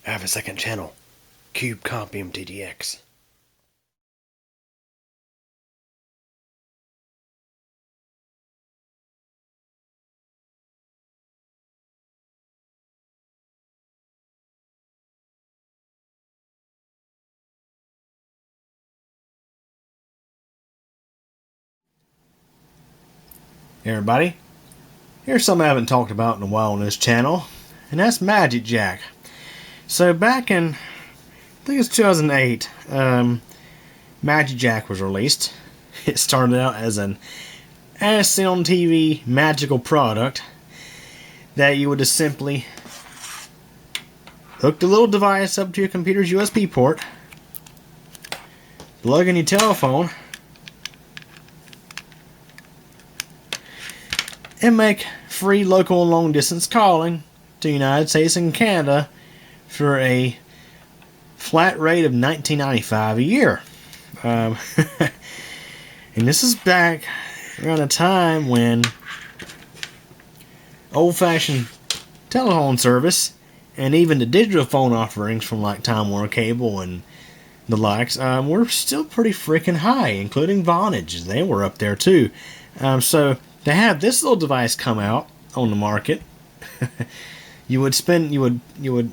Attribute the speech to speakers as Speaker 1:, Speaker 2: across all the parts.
Speaker 1: I have a second channel, Cube Comp MTDX.
Speaker 2: Hey everybody, here's something I haven't talked about in a while on this channel, and that's magicJack. So back in, I think it's 2008, magicJack was released. It started out as an as seen on TV magical product that you would just simply hook the little device up to your computer's USB port, plug in your telephone, and make free local and long distance calling to the United States and Canada for a flat rate of $19.95 a year. And this is back around a time when old-fashioned telephone service and even the digital phone offerings from like Time Warner Cable and the likes were still pretty freaking high, including Vonage. They were up there too. So to have this little device come out on the market, you would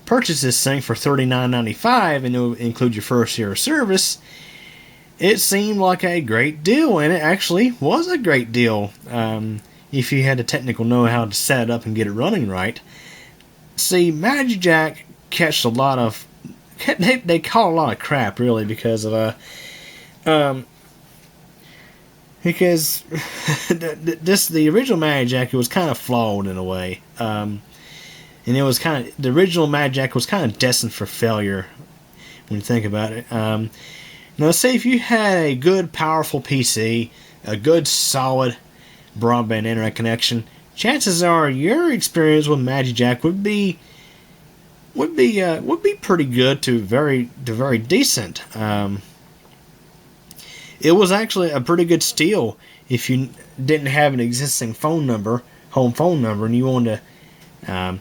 Speaker 2: purchase this thing for $39.95, and it would include your first year of service. It seemed like a great deal, and it actually was a great deal if you had the technical know-how to set it up and get it running right. See, magicJack catched a lot of they caught a lot of crap really because of the original magicJack, it was kind of flawed in a way, and it was the original magicJack was kind of destined for failure when you think about it. Now, say if you had a good, powerful PC, a good, solid broadband internet connection, chances are your experience with magicJack would be pretty good to very decent. It was actually a pretty good steal if you didn't have an existing home phone number, and you wanted to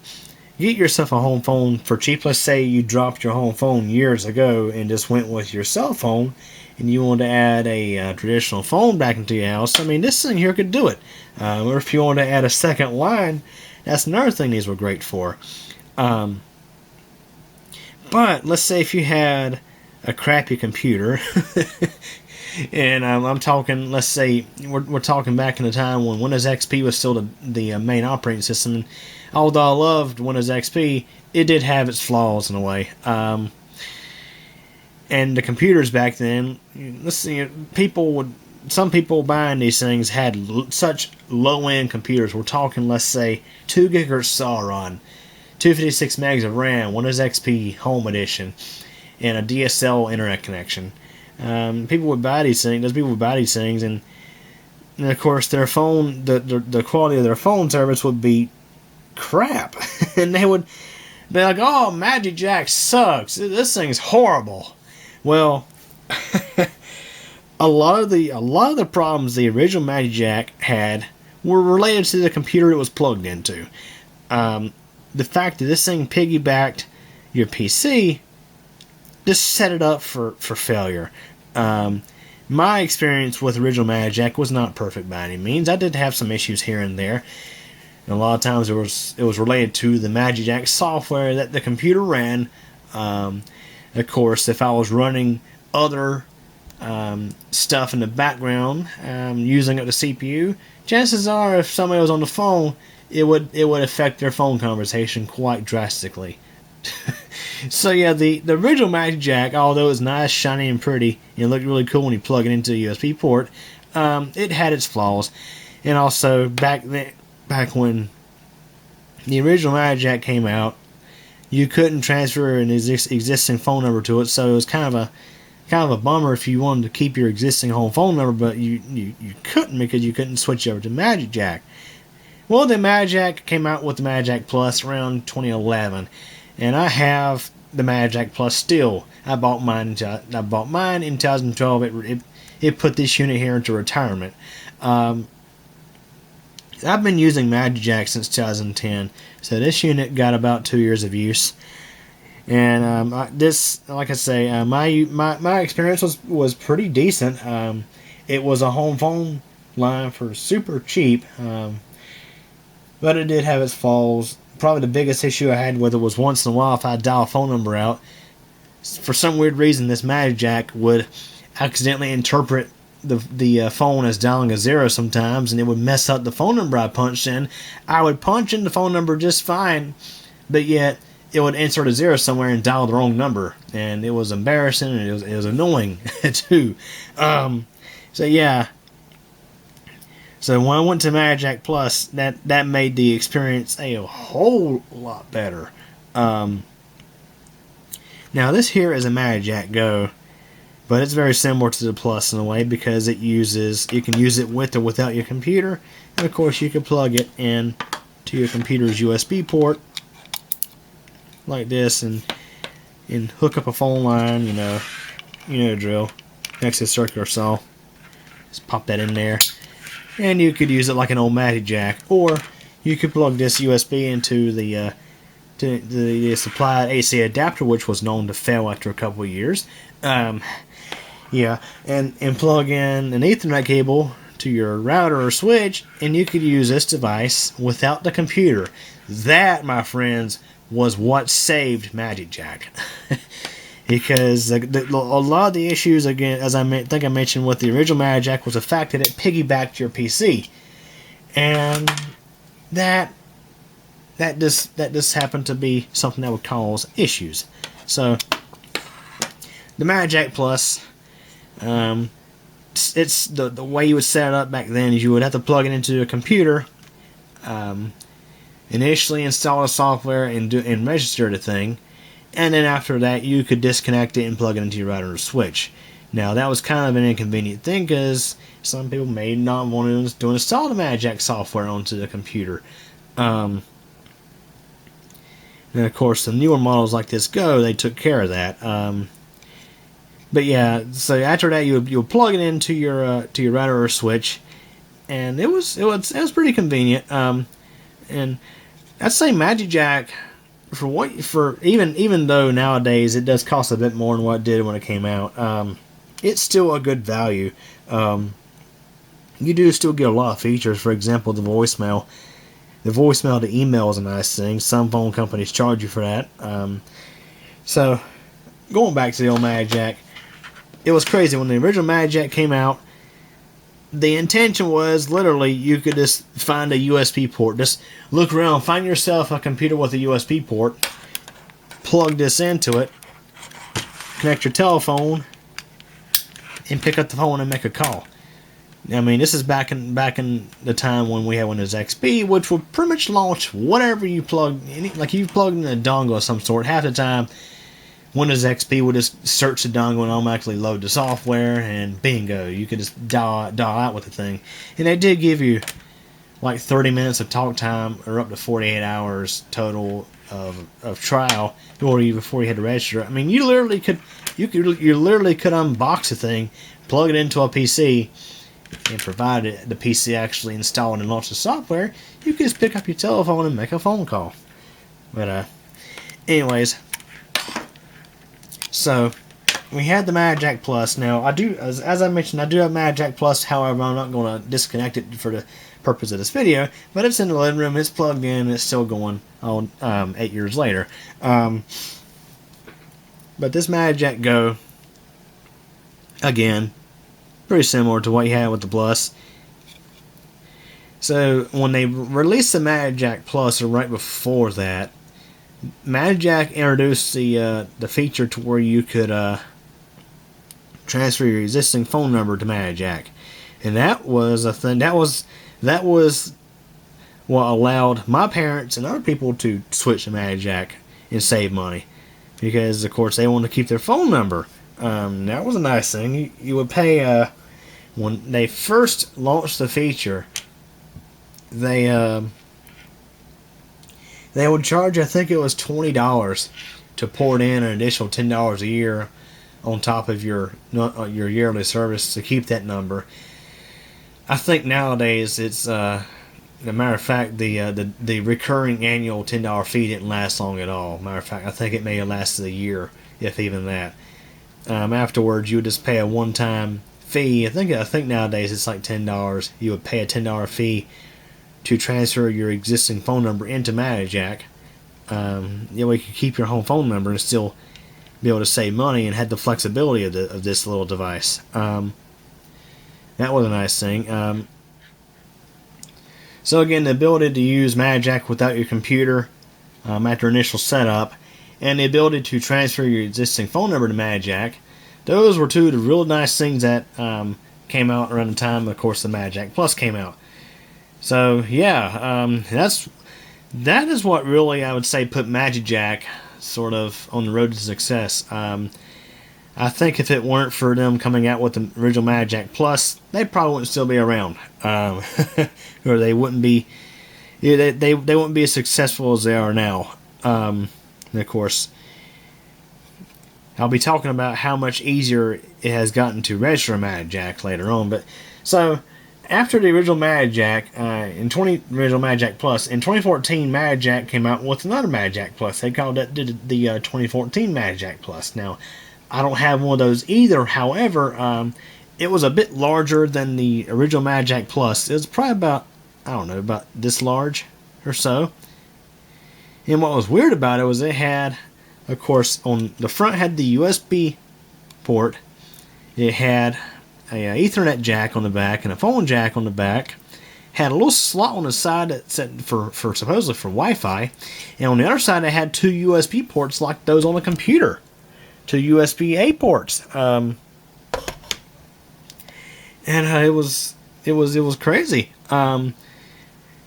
Speaker 2: get yourself a home phone for cheap. Let's say you dropped your home phone years ago and just went with your cell phone, and you wanted to add a traditional phone back into your house. I mean, this thing here could do it. Or if you wanted to add a second line, that's another thing these were great for. But let's say if you had a crappy computer, and I'm talking, let's say we're talking back in the time when Windows XP was still the main operating system. And although I loved Windows XP, it did have its flaws in a way. And the computers back then, let's see, some people buying these things had such low-end computers. We're talking, let's say, 2 gigahertz Sauron, 256 megs of RAM, Windows XP Home Edition, and a DSL internet connection. People would buy these things. Those people would buy these things, and of course, their phone, the quality of their phone service would be crap, and they would be like, "Oh, magicJack sucks. This thing's horrible." Well, a lot of the problems the original magicJack had were related to the computer it was plugged into. The fact that this thing piggybacked your PC just set it up for failure. My experience with original magicJack was not perfect by any means. I did have some issues here and there. And a lot of times it was related to the magicJack software that the computer ran. Of course, if I was running other stuff in the background, using up the CPU, chances are if somebody was on the phone, it would affect their phone conversation quite drastically. So yeah, the original magicJack, although it was nice, shiny, and pretty, and it looked really cool when you plug it into a USB port, it had its flaws. And also back when the original magicJack came out, you couldn't transfer an existing phone number to it, so it was kind of a bummer if you wanted to keep your existing home phone number, but you couldn't because you couldn't switch over to magicJack. Well, the magicJack came out with the magicJack Plus around 2011, and I have the magicJack Plus still. I bought mine in 2012. It put this unit here into retirement. I've been using magicJack since 2010, so this unit got about 2 years of use. And this, like I say, my experience was pretty decent. It was a home phone line for super cheap, but it did have its flaws. Probably the biggest issue I had with it was once in a while if I dial a phone number out, for some weird reason this magicJack would accidentally interpret the phone as dialing a zero sometimes, and it would mess up the phone number I punched in. I would punch in the phone number just fine, but yet it would insert a zero somewhere and dial the wrong number, and it was embarrassing and it was annoying too. So yeah. So when I went to magicJack Plus, that made the experience a whole lot better. Now this here is a magicJack Go, but it's very similar to the Plus in a way because you can use it with or without your computer, and of course you can plug it in to your computer's USB port like this and hook up a phone line. You know the drill. Next to the circular saw, just pop that in there. And you could use it like an old magicJack, or you could plug this USB into the supplied AC adapter, which was known to fail after a couple of years. Yeah, and plug in an Ethernet cable to your router or switch, and you could use this device without the computer. That, my friends, was what saved magicJack. Because a lot of the issues, again, as I think I mentioned with the original magicJack, was the fact that it piggybacked your PC, and that just happened to be something that would cause issues. So the magicJack Plus, it's the way you would set it up back then is you would have to plug it into a computer, initially install the software and register the thing. And then after that, you could disconnect it and plug it into your router or switch. Now, that was kind of an inconvenient thing because some people may not want to install the magicJack software onto the computer. And of course, the newer models like this Go, they took care of that. But yeah, so after that, you'll plug it into your router or switch, and it was pretty convenient. And I'd say magicJack, even though nowadays it does cost a bit more than what it did when it came out, it's still a good value. You do still get a lot of features. For example, the voicemail. The voicemail to email is a nice thing. Some phone companies charge you for that. So, going back to the old magicJack, it was crazy when the original magicJack came out. The intention was literally you could just find a USB port. Just look around, find yourself a computer with a USB port, plug this into it, connect your telephone, and pick up the phone and make a call. I mean, this is back in the time when we had Windows XP, which would pretty much launch whatever you plug. Like you plugged in a dongle of some sort. Half the time, Windows XP would just search the dongle and automatically load the software, and bingo, you could just dial out with the thing. And they did give you like 30 minutes of talk time, or up to 48 hours total of trial before you had to register. I mean, you literally could unbox the thing, plug it into a PC, and provided the PC actually installed and launched the software, you could just pick up your telephone and make a phone call. But anyways. So, we had the magicJack Plus. Now, as I mentioned, I do have magicJack Plus. However, I'm not going to disconnect it for the purpose of this video. But it's in the living room. It's plugged in. And it's still going on 8 years later. But this magicJack Go, again, pretty similar to what you had with the Plus. So, when they released the magicJack Plus, or right before that, magicJack introduced the feature to where you could transfer your existing phone number to magicJack, and that was a thing. That was what allowed my parents and other people to switch to magicJack and save money, because of course they wanted to keep their phone number. That was a nice thing. You would pay when they first launched the feature. They would charge, I think it was $20 to port in an additional $10 a year on top of your yearly service to keep that number. I think nowadays it's As a matter of fact, the recurring annual $10 fee didn't last long at all. Matter of fact, I think it may have lasted a year, if even that. Afterwards, you would just pay a one-time fee. I think nowadays it's like $10. You would pay a $10 fee to transfer your existing phone number into magicJack. That way you could keep your home phone number and still be able to save money and had the flexibility of this little device. That was a nice thing. So again, the ability to use magicJack without your computer after initial setup, and the ability to transfer your existing phone number to magicJack, those were two of the real nice things that came out around the time, of course, the magicJack Plus came out. So yeah, that is what really, I would say, put magicJack sort of on the road to success. I think if it weren't for them coming out with the original magicJack Plus, they probably wouldn't still be around, or they wouldn't be. They wouldn't be as successful as they are now. And of course, I'll be talking about how much easier it has gotten to register a magicJack later on. But so after the original magicJack, original magicJack Plus, in 2014, magicJack came out with another magicJack Plus. They called it the 2014 magicJack Plus. Now, I don't have one of those either. However, it was a bit larger than the original magicJack Plus. It was probably about, I don't know, about this large or so. And what was weird about it was it had, of course, on the front had the USB port. It had a Ethernet jack on the back and a phone jack on the back. Had a little slot on the side that said for supposedly for Wi-Fi. And on the other side, it had two USB ports like those on a computer. Two USB-A ports, and it was crazy.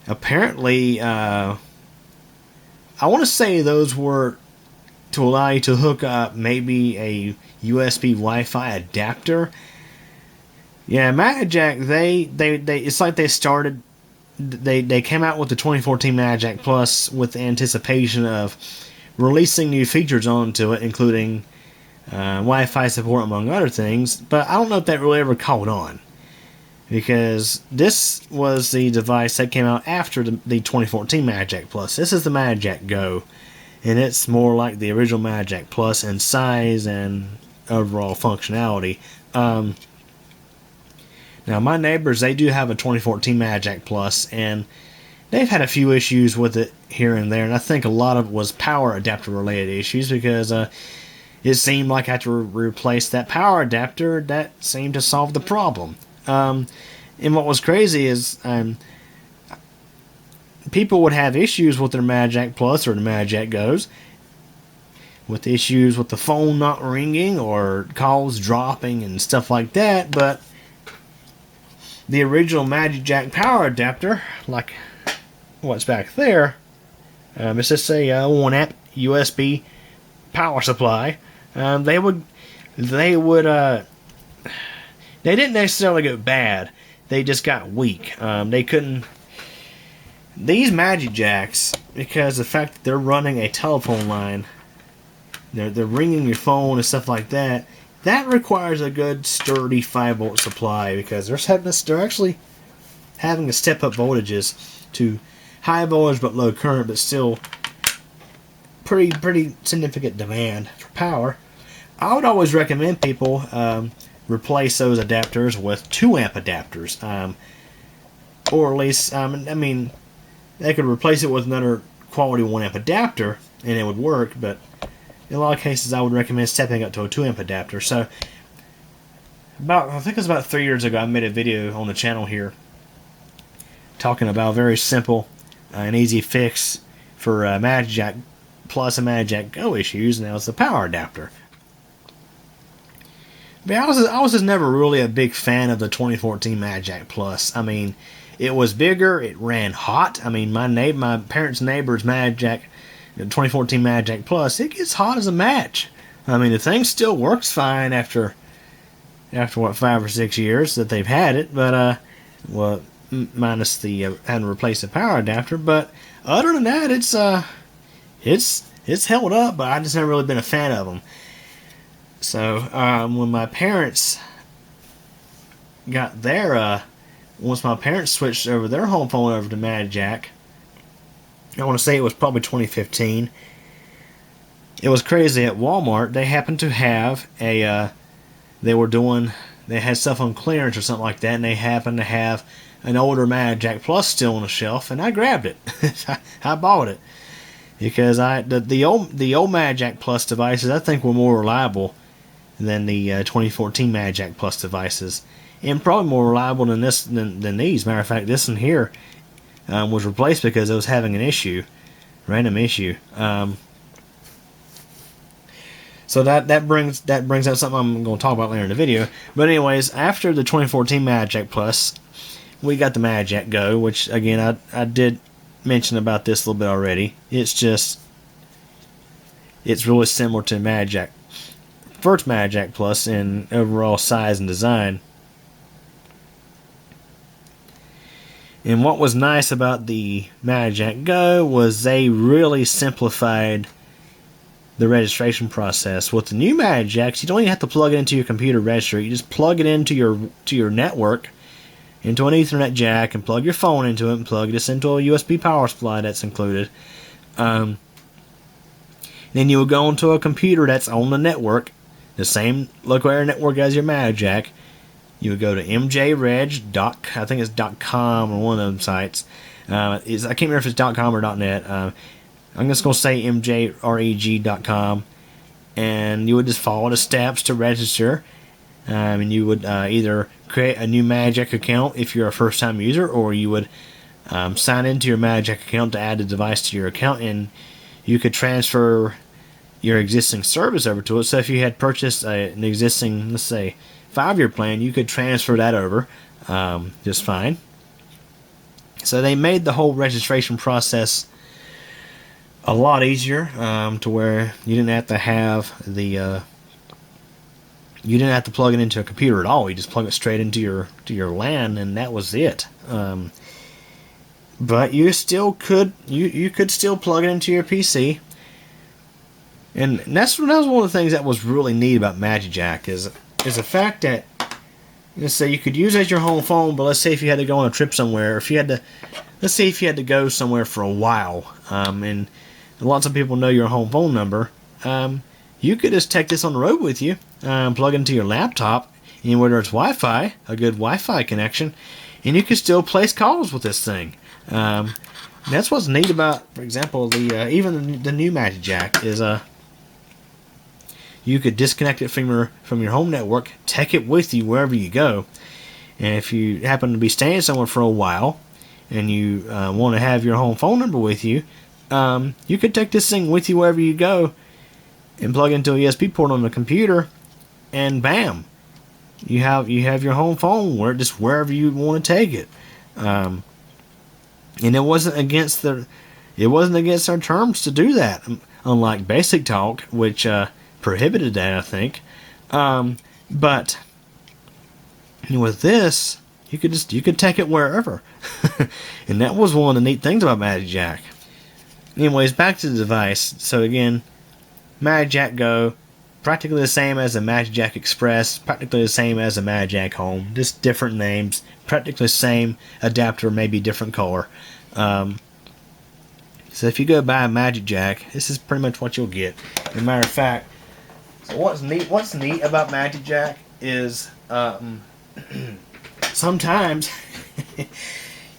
Speaker 2: Apparently, I want to say those were to allow you to hook up maybe a USB Wi-Fi adapter. Yeah, magicJack, they it's like they started. They came out with the 2014 magicJack Plus with the anticipation of releasing new features onto it, including Wi-Fi support, among other things, but I don't know if that really ever caught on, because this was the device that came out after the 2014 magicJack Plus. This is the magicJack Go, and it's more like the original magicJack Plus in size and overall functionality. Now, my neighbors, they do have a 2014 magicJack Plus, and they've had a few issues with it here and there, and I think a lot of it was power adapter related issues, because it seemed like I had to replace that power adapter. That seemed to solve the problem. And what was crazy is people would have issues with their magicJack Plus or the magicJack Goes, with issues with the phone not ringing or calls dropping and stuff like that. But the original magicJack power adapter, like what's back there, it's just a 1-amp USB power supply. They didn't necessarily go bad. They just got weak. They couldn't. These magicJacks, because the fact that they're running a telephone line, they're ringing your phone and stuff like that. That requires a good sturdy 5-volt supply, because they're actually having to step up voltages to high voltage but low current, but still pretty significant demand for power. I would always recommend people replace those adapters with 2-amp adapters, or at least, I mean, they could replace it with another quality 1-amp adapter and it would work, but in a lot of cases I would recommend stepping up to a 2-amp adapter. So I think it was about 3 years ago, I made a video on the channel here talking about a very simple and easy fix for magicJack Plus and magicJack Go issues, and that was the power adapter. But I was just never really a big fan of the 2014 magicJack Plus. I mean, it was bigger, it ran hot. I mean, my parents' neighbor's magicJack, the 2014 magicJack Plus, it gets hot as a match. I mean, the thing still works fine after what, 5 or 6 years that they've had it, but minus the having to replace the power adapter. But other than that, it's held up, but I just never really been a fan of them. So when my parents got their once my parents switched over their home phone over to magicJack, I want to say it was probably 2015. It was crazy. At Walmart, they happened to have they had stuff on clearance or something like that, and they happened to have an older magicJack Plus still on the shelf, and I grabbed it. I bought it because the old magicJack Plus devices, I think, were more reliable than the 2014 magicJack Plus devices, and probably more reliable than these. Matter of fact, this one here was replaced because it was having an issue, random issue. So that brings up something I'm going to talk about later in the video. But anyways, after the 2014 magicJack Plus, we got the magicJack Go, which again I did mention about this a little bit already. It's really similar to magicJack, first magicJack Plus in overall size and design. And what was nice about the magicJack Go was they really simplified the registration process. With the new magicJacks, you don't even have to plug it into your computer registry. You just plug it into your network, into an Ethernet jack, and plug your phone into it, and plug this into a USB power supply that's included. Then you would go into a computer that's on the network, the same local area network as your magicJack. You would go to mjreg. I think it's .com or one of them sites. I can't remember if it's .com or .net. I'm just going to say mjreg.com, and you would just follow the steps to register. And you would either create a new magicJack account if you're a first-time user, or you would sign into your magicJack account to add the device to your account, and you could transfer your existing service over to it. So if you had purchased an existing, let's say, 5-year plan, you could transfer that over just fine. So they made the whole registration process a lot easier, to where you didn't have to have you didn't have to plug it into a computer at all. You just plug it straight into your LAN, and that was it. But you still could you could still plug it into your PC, and that was one of the things that was really neat about magicJack is the fact that, let's say, you could use it as your home phone, but let's say if you had to go on a trip somewhere, let's say if you had to go somewhere for a while, and lots of people know your home phone number, you could just take this on the road with you, plug it into your laptop, and whether it's Wi-Fi, a good Wi-Fi connection, and you can still place calls with this thing. That's what's neat about, for example, even the new magicJack is you could disconnect it from your home network, take it with you wherever you go, and if you happen to be staying somewhere for a while, and you want to have your home phone number with you, you could take this thing with you wherever you go and plug into a USB port on the computer, and bam, you have your home phone wherever you want to take it. And it wasn't against our terms to do that, unlike Basic Talk, which prohibited that, I think. But with this, you could take it wherever, and that was one of the neat things about magicJack. Anyways, back to the device. So again, magicJack Go, practically the same as the magicJack Express, practically the same as the magicJack Home, just different names, practically the same adapter, maybe different color. So if you go buy a magicJack, this is pretty much what you'll get. As a matter of fact, so what's neat about magicJack is sometimes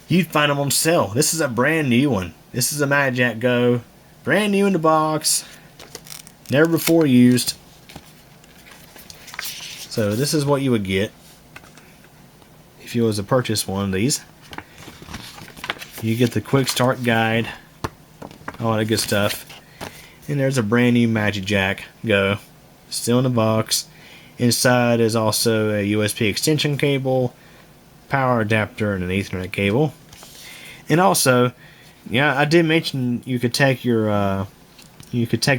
Speaker 2: you'd find them on sale. This is a brand new one. This is a magicJack Go, brand new in the box, never before used. So this is what you would get if you was to purchase one of these. You get the quick start guide, all that good stuff, and there's a brand new magicJack Go, still in the box. Inside is also a USB extension cable, power adapter, and an Ethernet cable. And also, yeah, I did mention you could take the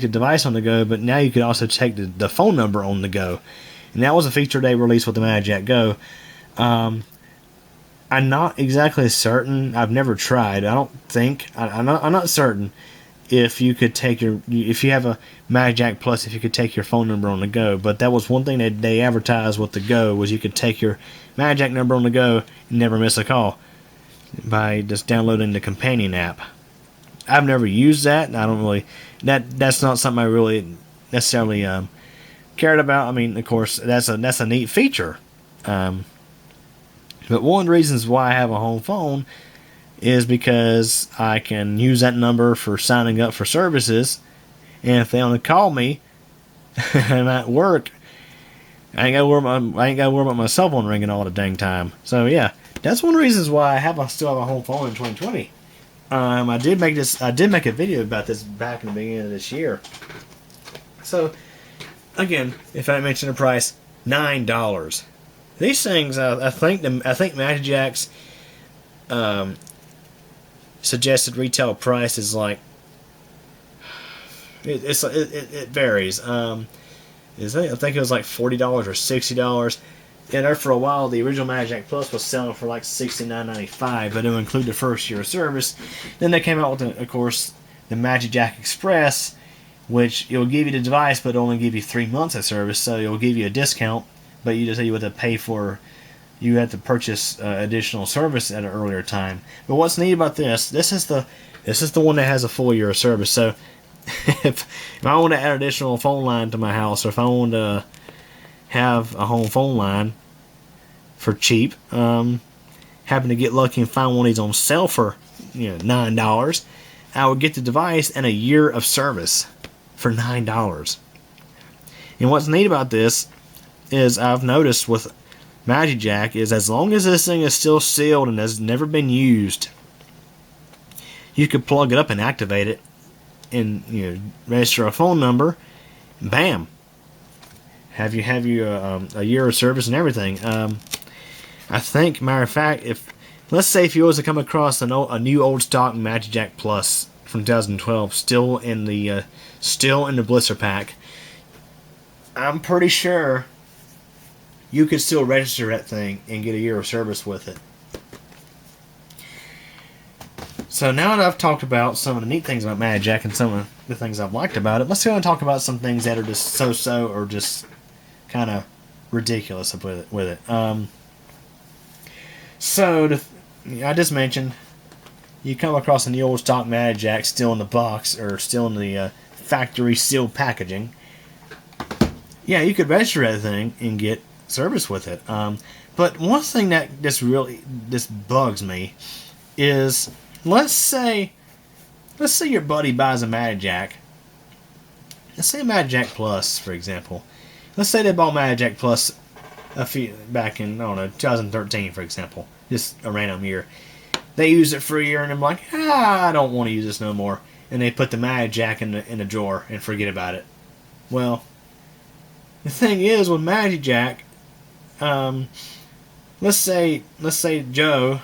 Speaker 2: device on the go, but now you could also take the phone number on the go. And that was a feature they released with the magicJack Go. I'm not exactly certain. I've never tried. I'm not certain if you could take if you have a magicJack Plus, if you could take your phone number on the go. But that was one thing that they advertised with the go, was you could take your magicJack number on the go and never miss a call by just downloading the companion app. I've never used that, and I don't really, that's not something I really necessarily cared about. I mean, of course, that's a neat feature. But one of the reasons why I have a home phone is because I can use that number for signing up for services, and if they only call me and I'm at work, I ain't got to worry about my cell phone ringing all the dang time. So yeah, that's one of the reasons why I still have a home phone in 2020. I did make a video about this back in the beginning of this year. So again, if I mention the price, $9. These things, I think magicJack's suggested retail price is like, it varies. I think it was like $40 or $60. And there for a while, the original magicJack Plus was selling for like $69.95, but it would include the first year of service. Then they came out with, of course, the magicJack Express, which it will give you the device, but only give you 3 months of service. So it will give you a discount, but you have to pay for. You have to purchase additional service at an earlier time. But what's neat about this is the one that has a full year of service. So if I want to add additional phone line to my house, or if I want to have a home phone line for cheap, happen to get lucky and find one of these on sale for $9, I would get the device and a year of service for $9. And what's neat about this is I've noticed with magicJack is as long as this thing is still sealed and has never been used, you could plug it up and activate it and register a phone number. Bam! Have you a year of service and everything. I think, matter of fact, let's say if you was to come across a new old stock magicJack Plus from 2012, still in the blister pack, I'm pretty sure you could still register that thing and get a year of service with it. So now that I've talked about some of the neat things about magicJack and some of the things I've liked about it, let's go and talk about some things that are just so-so or just kind of ridiculous with it. I just mentioned you come across a new old stock magicJack still in the box or still in the factory sealed packaging. Yeah, you could register that thing and get service with it. But one thing that just bugs me is, let's say your buddy buys a magicJack. Let's say a magicJack Plus, for example. Let's say they bought magicJack Plus back in 2013, for example, just a random year. They used it for a year and I'm like, I don't want to use this no more. And they put the magicJack in the drawer and forget about it. Well, the thing is with magicJack, let's say Joe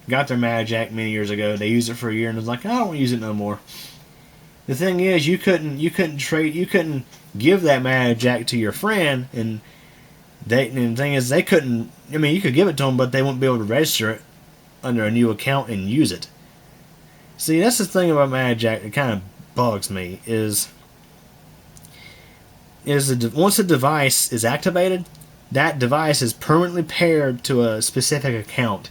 Speaker 2: got their magicJack many years ago. They used it for a year and was like, I don't want to use it no more. The thing is, you couldn't give that magicJack to your friend, and the thing is, they couldn't. I mean, you could give it to them, but they wouldn't be able to register it under a new account and use it. See, that's the thing about magicJack that kind of bugs me is once the device is activated, that device is permanently paired to a specific account.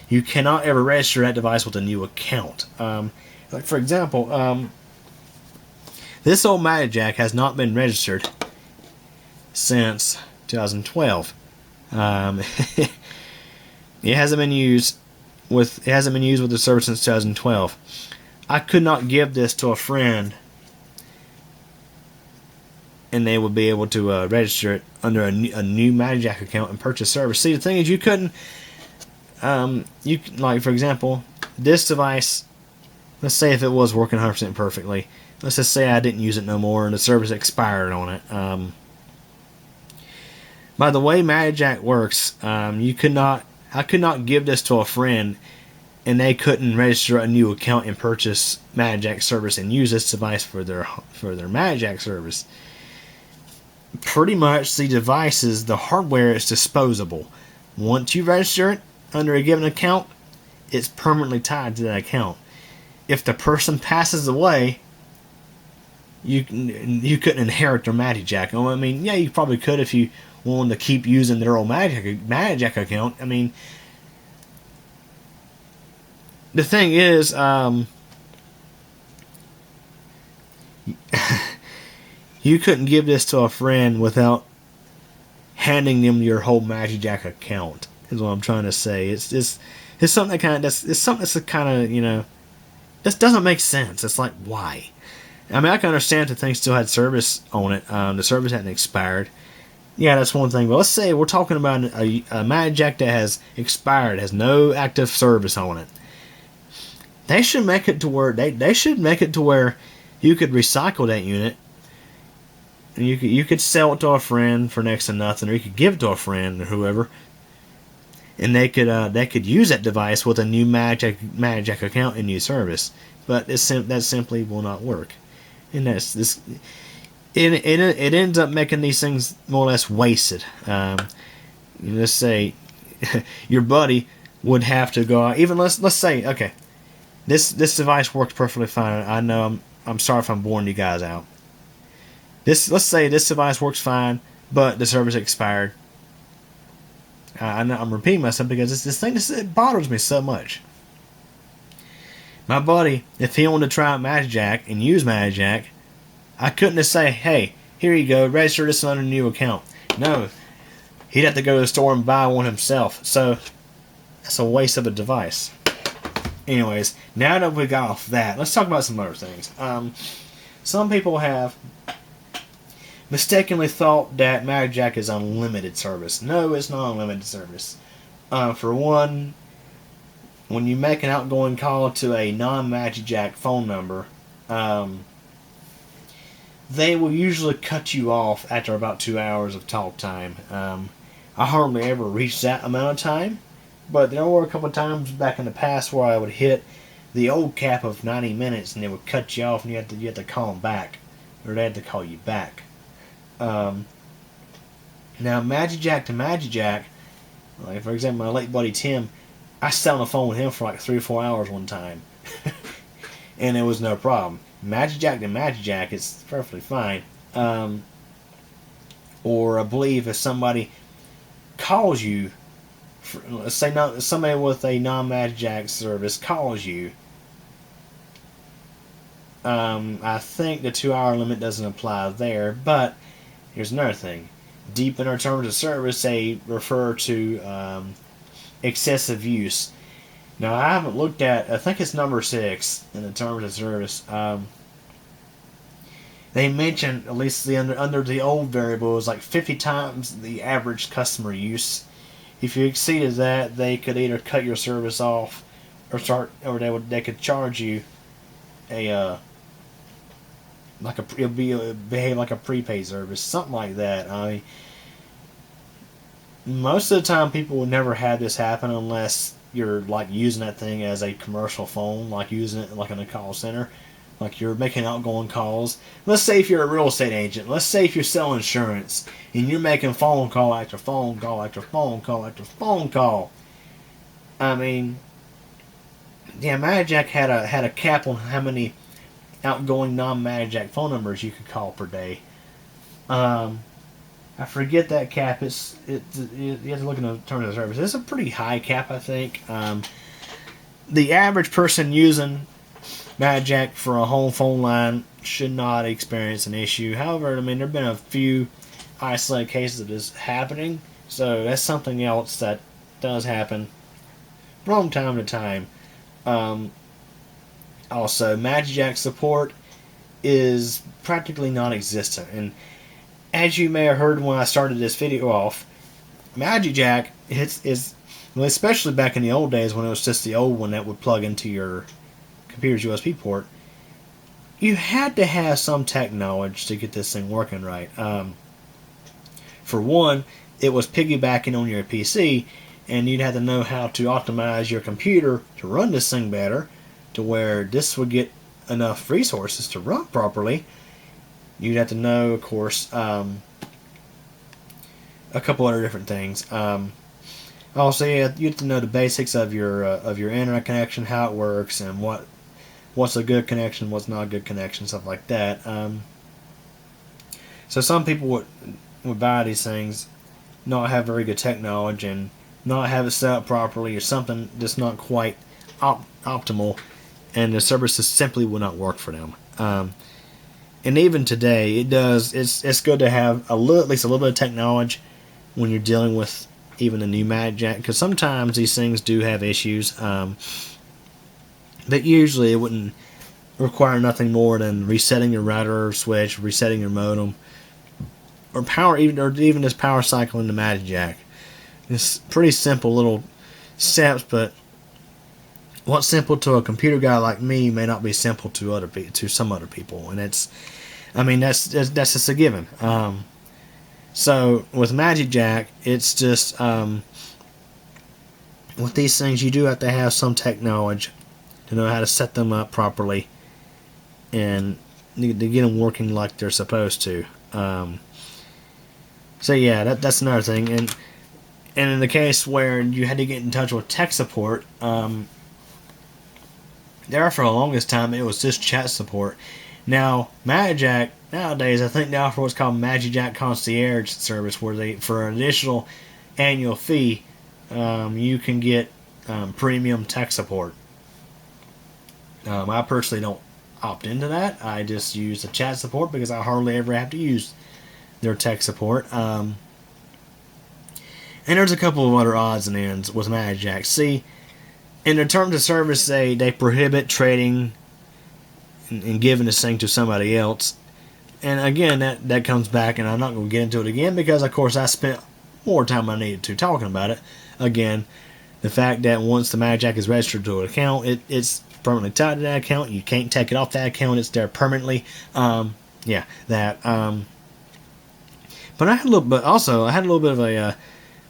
Speaker 2: You cannot ever register that device with a new account. Like for example, this old magicJack has not been registered since 2012. It hasn't been used with the service since 2012. I could not give this to a friend and they would be able to register it under a new magicJack account and purchase service. See, the thing is, you couldn't. Like for example, this device. Let's say if it was working 100% perfectly. Let's just say I didn't use it no more and the service expired on it. By the way magicJack works, I could not give this to a friend and they couldn't register a new account and purchase magicJack service and use this device for their magicJack service. Pretty much the hardware is disposable. Once you register it under a given account, it's permanently tied to that account. If the person passes away, you couldn't inherit their magicJack. I mean, yeah, you probably could if you wanted to keep using their old magicJack account. I mean, the thing is, you couldn't give this to a friend without handing them your whole magicJack account. Is what I'm trying to say. It's something that's kind of, this doesn't make sense. It's like, why? I mean, I can understand if the thing still had service on it. The service hadn't expired. Yeah, that's one thing. But let's say we're talking about a magicJack that has expired, has no active service on it. They should make it to where they should make it to where you could recycle that unit. And you could sell it to a friend for next to nothing, or you could give it to a friend or whoever, and they could use that device with a new magicJack account and new service. But that simply will not work, and that's this. It ends up making these things more or less wasted. Let's say your buddy would have to go out. Even let's say, okay, this device works perfectly fine. I know I'm sorry if I'm boring you guys out. Let's say this device works fine, but the service expired. I'm repeating myself because this thing it bothers me so much. My buddy, if he wanted to try out magicJack and use magicJack, I couldn't just say, hey, here you go, register this under a new account. No, he'd have to go to the store and buy one himself. So that's a waste of a device. Anyways, now that we got off that, let's talk about some other things. Some people have mistakenly thought that magicJack is unlimited service. No, it's not unlimited service. For one, when you make an outgoing call to a non-magicJack phone number, they will usually cut you off after about 2 hours of talk time. I hardly ever reached that amount of time, but there were a couple of times back in the past where I would hit the old cap of 90 minutes and they would cut you off and you had to call them back, or they had to call you back. Now, magicJack to magicJack, like for example, my late buddy Tim, I sat on the phone with him for like 3 or 4 hours one time, and it was no problem. magicJack to magicJack, it's perfectly fine. Or I believe if somebody calls you, let's say somebody with a non-magicJack service calls you, I think the 2-hour limit doesn't apply there, but here's another thing. Deep in our terms of service, they refer to excessive use. Now, I haven't looked at, I think it's number 6 in the terms of service. They mentioned, at least under the old variable, it was like 50 times the average customer use. If you exceeded that, they could either cut your service off, or they could charge you a behave like a prepaid service, something like that. I mean, most of the time, people will never have this happen unless you're like using that thing as a commercial phone, like using it like in a call center, like you're making outgoing calls. Let's say if you're a real estate agent, let's say if you're selling insurance and you're making phone call after phone call after phone call after phone call. I mean, yeah, magicJack had a cap on how many outgoing non-magicJack phone numbers you could call per day. I forget that cap. You have to look in the terms of service. It's a pretty high cap, I think. The average person using magicJack for a home phone line should not experience an issue. However, I mean, there have been a few isolated cases of this happening, so that's something else that does happen from time to time. Also, magicJack support is practically non-existent, and as you may have heard when I started this video off, magicJack is well, especially back in the old days when it was just the old one that would plug into your computer's USB port. You had to have some tech knowledge to get this thing working right. For one, it was piggybacking on your PC, and you'd have to know how to optimize your computer to run this thing better, to where this would get enough resources to run properly. You'd have to know, of course, a couple other different things. Also, you have to know the basics of your internet connection, how it works, and what what's a good connection, what's not a good connection, stuff like that. So some people would buy these things, not have very good technology, and not have it set up properly, or something that's not quite optimal, and the services simply will not work for them. And even today, it does. It's good to have at least a little bit of technology when you're dealing with even a new magicJack, because sometimes these things do have issues. But usually it wouldn't require nothing more than resetting your router switch, resetting your modem, or even just power cycling the magicJack. It's pretty simple little steps, but what's simple to a computer guy like me may not be simple to some other people, and that's just a given. So with magicJack, it's just with these things you do have to have some technology to know how to set them up properly and to get them working like they're supposed to. So yeah, that's another thing. And in the case where you had to get in touch with tech support, there for the longest time it was just chat support. Now magicJack nowadays, I think they offer what's called magicJack Concierge service, where they, for an additional annual fee, you can get premium tech support. I personally don't opt into that. I just use the chat support because I hardly ever have to use their tech support. And there's a couple of other odds and ends with magicJack. See, in their terms of service, they prohibit trading and giving this thing to somebody else. And again, that comes back, and I'm not going to get into it again because, of course, I spent more time than I needed to talking about it. Again, the fact that once the magicJack is registered to an account, it's permanently tied to that account. You can't take it off that account. It's there permanently. But I had a little bit of a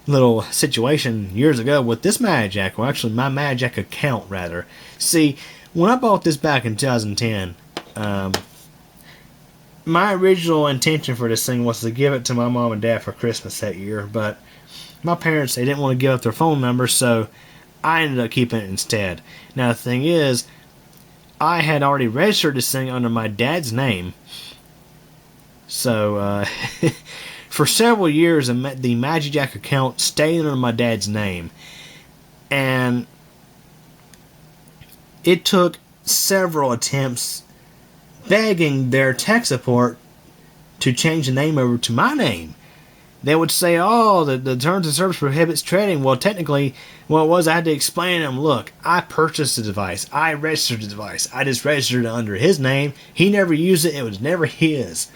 Speaker 2: little situation years ago with this magicJack, or actually my magicJack account, rather. See, when I bought this back in 2010, my original intention for this thing was to give it to my mom and dad for Christmas that year, but my parents, they didn't want to give up their phone number, so I ended up keeping it instead. Now the thing is, I had already registered this thing under my dad's name, so for several years the magicJack account stayed under my dad's name, and it took several attempts begging their tech support to change the name over to my name. They would say, oh, the terms of service prohibits trading. Well, technically, what it was, I had to explain to them, look, I purchased the device. I registered the device. I just registered it under his name. He never used it. It was never his.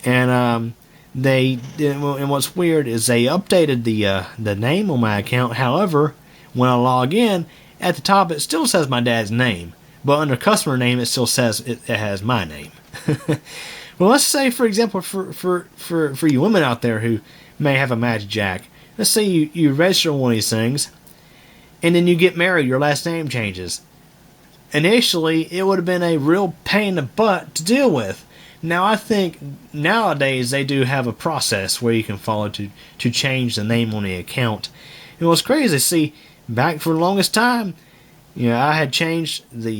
Speaker 2: And and what's weird is they updated the name on my account. However, when I log in, at the top it still says my dad's name. But under customer name, it still says it has my name. Well, let's say, for example, for you women out there who may have a magicJack, let's say you register one of these things, and then you get married, your last name changes. Initially, it would have been a real pain in the butt to deal with. Now, I think nowadays they do have a process where you can follow to change the name on the account. And what's crazy, see, back for the longest time, I had changed the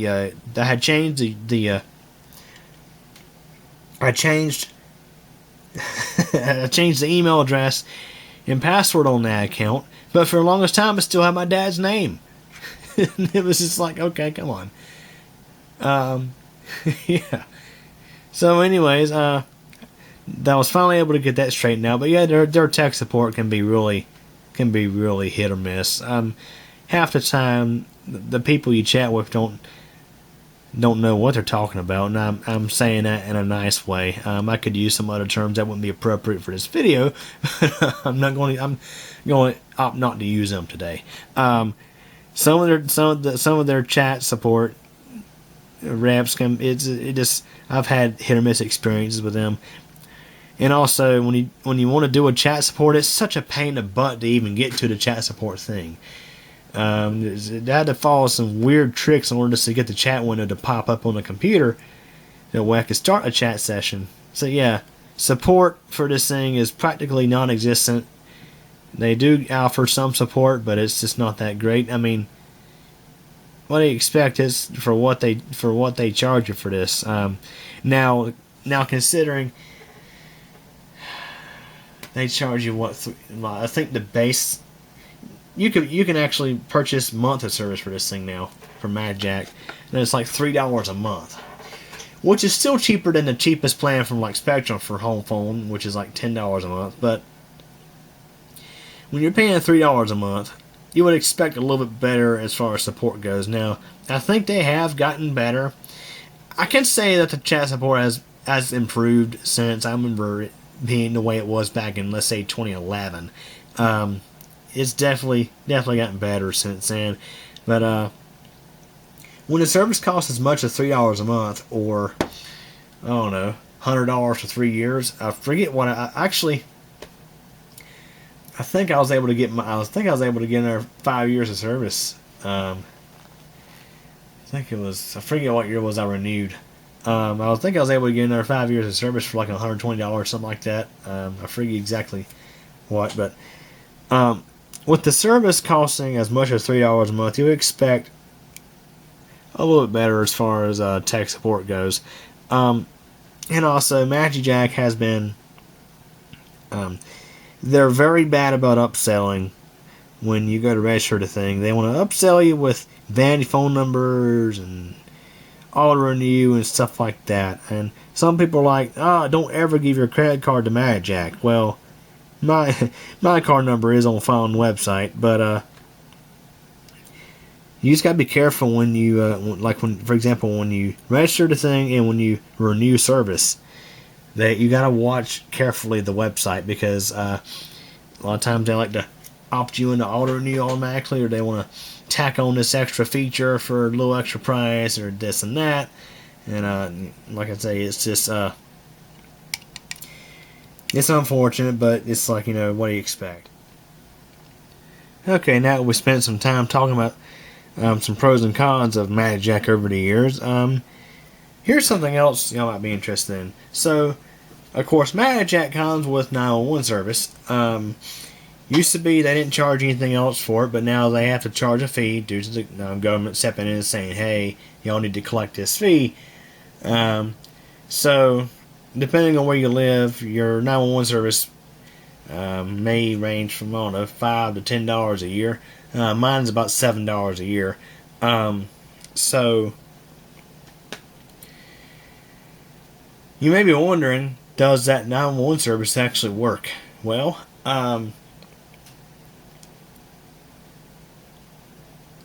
Speaker 2: email address and password on that account, but for the longest time, it still had my dad's name. It was just like, okay, come on. Yeah. So, anyways, I was finally able to get that straightened out. But yeah, their tech support can be really hit or miss. Half the time, the people you chat with don't know what they're talking about, and I'm saying that in a nice way. I could use some other terms that wouldn't be appropriate for this video, but I'm going to opt not to use them today. Some of their chat support reps I've had hit or miss experiences with them. And also, when you want to do a chat support, it's such a pain in the butt to even get to the chat support thing. I had to follow some weird tricks in order just to get the chat window to pop up on the computer that way I could start a chat session. So yeah, support for this thing is practically non-existent. They do offer some support, but it's just not that great. I mean, what do you expect is for what they charge you for this? Now considering they charge you what I think the base you can actually purchase month of service for this thing now from magicJack, and it's like $3 a month, which is still cheaper than the cheapest plan from like Spectrum for home phone, which is like $10 a month. But when you're paying $3 a month, you would expect a little bit better as far as support goes. Now, I think they have gotten better. I can say that the chat support has improved since I remember it being the way it was back in, let's say, 2011. It's definitely gotten better since then. But when the service costs as much as $3 a month, or I don't know, $100 for 3 years, I forget what I think I was able to get in there 5 years of service. I forget what year it was I renewed. I think I was able to get in there 5 years of service for like $120, something like that. I forget exactly what, but with the service costing as much as $3 a month, you would expect a little bit better as far as tech support goes. And also, magicJack has been they're very bad about upselling when you go to register the thing. They want to upsell you with vanity phone numbers and auto renew and stuff like that. And some people are like, don't ever give your credit card to magicJack. Well, my card number is on file on the website, but you just gotta be careful when you for example, when you register the thing and when you renew service, that you gotta watch carefully the website, because a lot of times they like to opt you into auto renew automatically, or they want to tack on this extra feature for a little extra price, or this and that. And like I say, it's just it's unfortunate, but it's like, what do you expect? Okay, now we spent some time talking about some pros and cons of magicJack over the years. Here's something else y'all might be interested in. So, of course, magicJack comes with 911 service. Used to be they didn't charge anything else for it, but now they have to charge a fee due to the government stepping in and saying, hey, y'all need to collect this fee. So, depending on where you live, your 911 service may range from, I don't know, $5 to $10 a year. Mine's about $7 a year. So, you may be wondering, does that 911 service actually work? Well,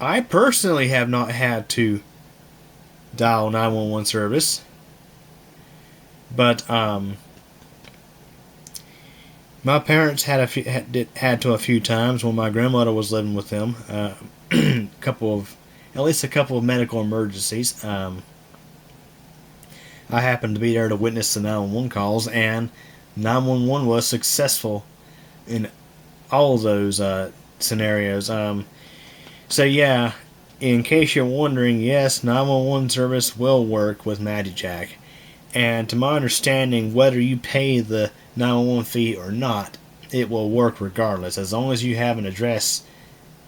Speaker 2: I personally have not had to dial 911 service, but my parents had to a few times when my grandmother was living with them. At least a couple of medical emergencies. I happened to be there to witness the 911 calls, and 911 was successful in all of those scenarios. So yeah, in case you're wondering, yes, 911 service will work with magicJack. And to my understanding, whether you pay the 911 fee or not, it will work regardless. As long as you have an address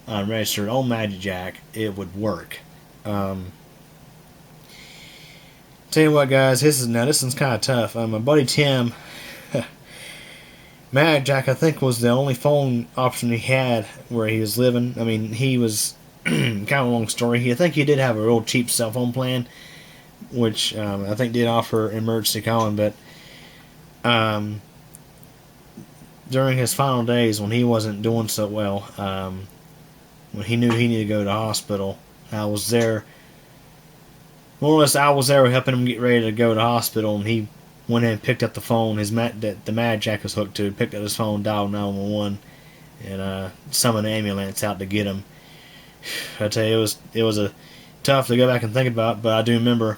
Speaker 2: registered on magicJack, it would work. Tell you what, guys, this one's kind of tough. My buddy Tim, magicJack, I think, was the only phone option he had where he was living. I mean, he was kind of a long story. I think he did have a real cheap cell phone plan, which I think did offer emergency calling, but during his final days, when he wasn't doing so well, when he knew he needed to go to the hospital, I was there. More or less, I was there helping him get ready to go to the hospital, and he went in and picked up the phone. The magicJack was hooked to. Picked up his phone, dialed 911, and summoned an ambulance out to get him. I tell you, it was tough to go back and think about, but I do remember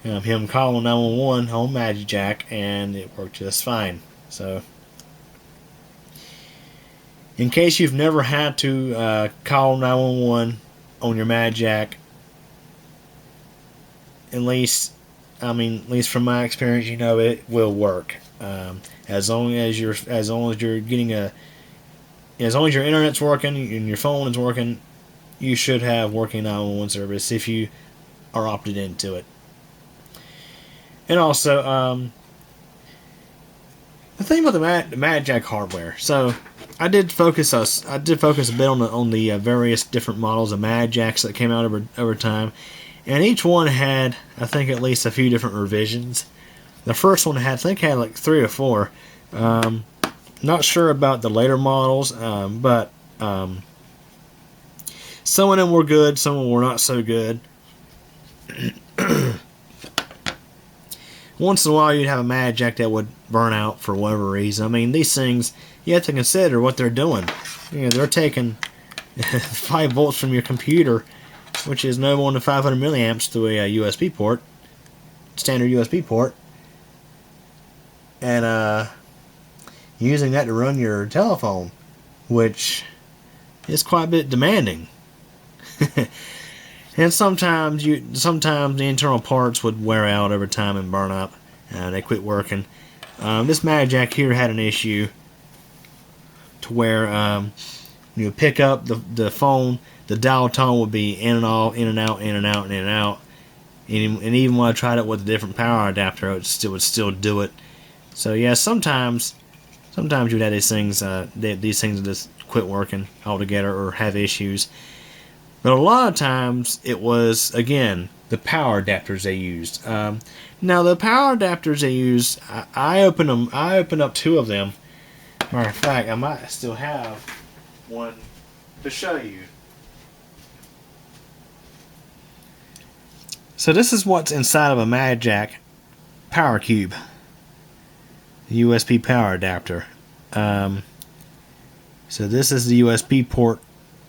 Speaker 2: him calling 911 on magicJack, and it worked just fine. So, in case you've never had to call 911 on your magicJack, at least from my experience, it will work. As long as your internet's working and your phone is working, you should have working 911 service if you are opted into it. And also, the thing about the magicJack hardware. So I did focus a bit on the various different models of magicJacks that came out over time, and each one had, I think, at least a few different revisions. The first one had like 3 or 4. Not sure about the later models, but some of them were good, some of them were not so good. Once in a while, you'd have a magicJack that would burn out for whatever reason. I mean, these things, you have to consider what they're doing. You know, they're taking 5 volts from your computer, which is no more than 500 milliamps, to a USB port, standard USB port, and using that to run your telephone, which is quite a bit demanding. And sometimes the internal parts would wear out over time and burn up, and they quit working. This magicJack here had an issue to where you would pick up the phone, the dial tone would be in and off, in and out, in and out, in and out. And even when I tried it with a different power adapter, it would still do it. So yeah, sometimes you'd have these things just quit working altogether or have issues. But a lot of times it was, again, the power adapters they used. Now the power adapters they used, I opened up 2 of them. Matter of fact, I might still have one to show you. So this is what's inside of a magicJack power cube, USB power adapter. So this is the USB port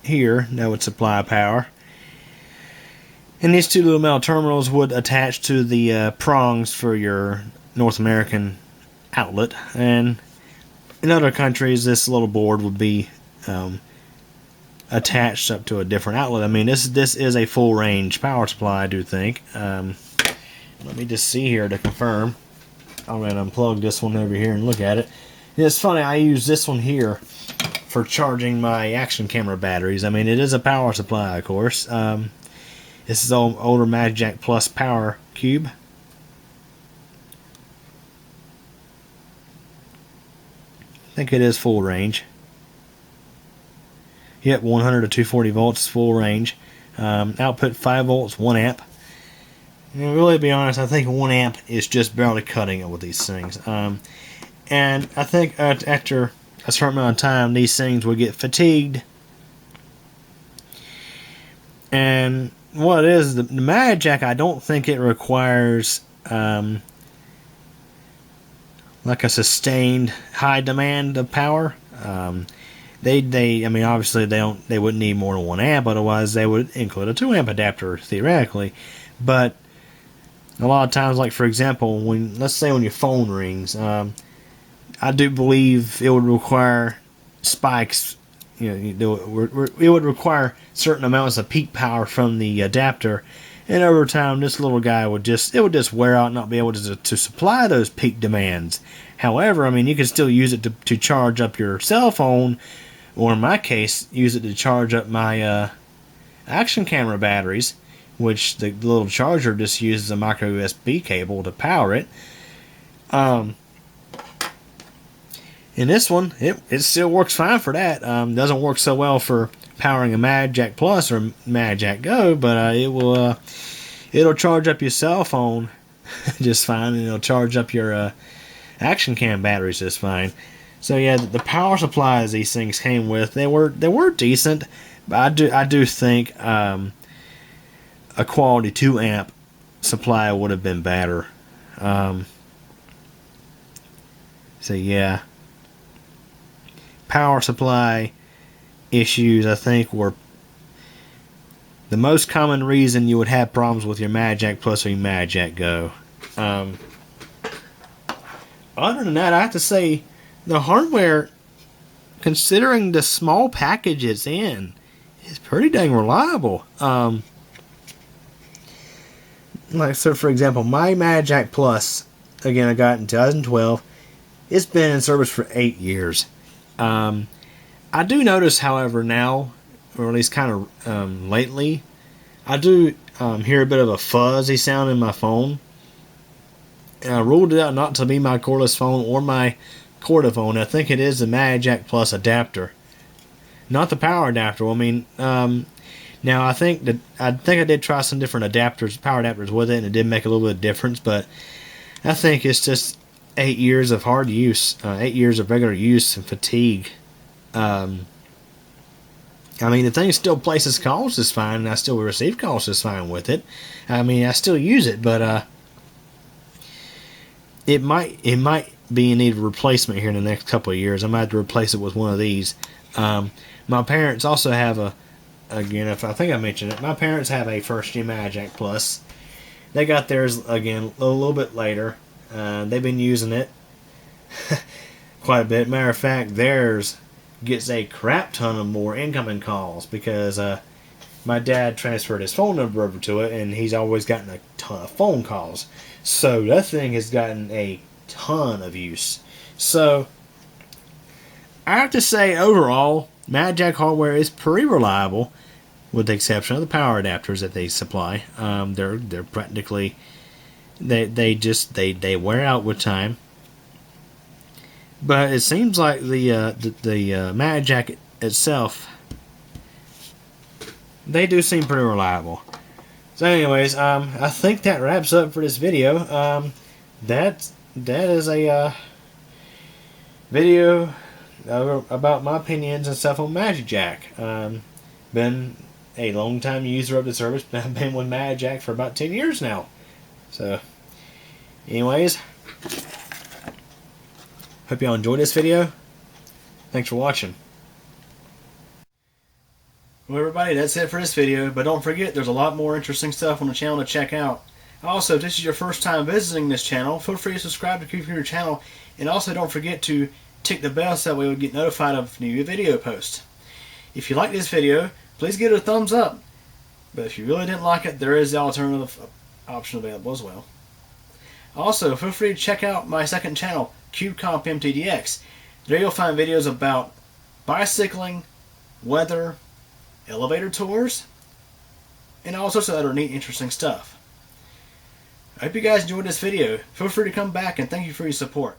Speaker 2: here that would supply power, and these 2 little metal terminals would attach to the prongs for your North American outlet, and in other countries this little board would be attached up to a different outlet. I mean, this is a full range power supply, I do think. Let me just see here to confirm. I'm going to unplug this one over here and look at it. It's funny, I use this one here for charging my action camera batteries. I mean, it is a power supply, of course. This is an older magicJack Plus power cube. I think it is full range. Yep, 100 to 240 volts, full range. Output 5 volts, 1 amp. And really, to be honest, I think 1 amp is just barely cutting it with these things. And I think after a certain amount of time, these things would get fatigued. And what it is, the magicJack, I don't think it requires like a sustained high demand of power. I mean, obviously they wouldn't need more than 1 amp, otherwise they would include a 2 amp adapter theoretically. But a lot of times, like for example, let's say when your phone rings, I do believe it would require spikes. It would require certain amounts of peak power from the adapter, and over time, this little guy would just wear out and not be able to supply those peak demands. However, I mean, you can still use it to charge up your cell phone, or in my case, use it to charge up my action camera batteries, which the little charger just uses a micro USB cable to power it. And this one, it still works fine for that. Doesn't work so well for powering a magicJack Plus or magicJack Go, but it'll charge up your cell phone just fine, and it'll charge up your action cam batteries just fine. So yeah, the power supplies these things came with, they were decent, but I do think a quality 2 amp supply would have been better. So yeah. Power supply issues, I think, were the most common reason you would have problems with your magicJack Plus or your magicJack Go. Other than that, I have to say the hardware, considering the small package it's in, is pretty dang reliable. Like, so for example, my magicJack Plus, again, I got in 2012. It's been in service for 8 years. I do notice, however, now or at least kind of lately, I do hear a bit of a fuzzy sound in my phone. And I ruled it out not to be my cordless phone or my corded phone. I think it is the magicJack Plus adapter, not the power adapter. I mean, now I think I did try some different adapters, power adapters with it, and it did make a little bit of difference. But I think it's just 8 years of hard use, 8 years of regular use and fatigue. I mean, the thing still places calls just fine, and I still receive calls just fine with it. I mean, I still use it, but it might be in need of replacement here in the next couple of years. I might have to replace it with one of these. My parents also have again, if I think I mentioned it, my parents have a first gen magicJack Plus. They got theirs again a little bit later. They've been using it quite a bit. Matter of fact, theirs gets a crap ton of more incoming calls because my dad transferred his phone number over to it, and he's always gotten a ton of phone calls. So that thing has gotten a ton of use. So I have to say, overall, magicJack hardware is pretty reliable, with the exception of the power adapters that they supply. They're practically they wear out with time. But it seems like the magicJack itself, they do seem pretty reliable. So anyways, I think that wraps up for this video. That is a video about my opinions and stuff on magicJack. Been a long time user of the service. I've been with magicJack for about 10 years now. So anyways, hope y'all enjoyed this video. Thanks for watching. Well, everybody, that's it for this video, but don't forget there's a lot more interesting stuff on the channel to check out. Also, if this is your first time visiting this channel, feel free to subscribe to keep your channel, and also don't forget to tick the bell so that way you'll get notified of new video posts. If you like this video, please give it a thumbs up, but if you really didn't like it, there is the alternative option available as well. Also, feel free to check out my second channel, CubeCompMTDX. There you'll find videos about bicycling, weather, elevator tours, and all sorts of other neat, interesting stuff. I hope you guys enjoyed this video. Feel free to come back, and thank you for your support.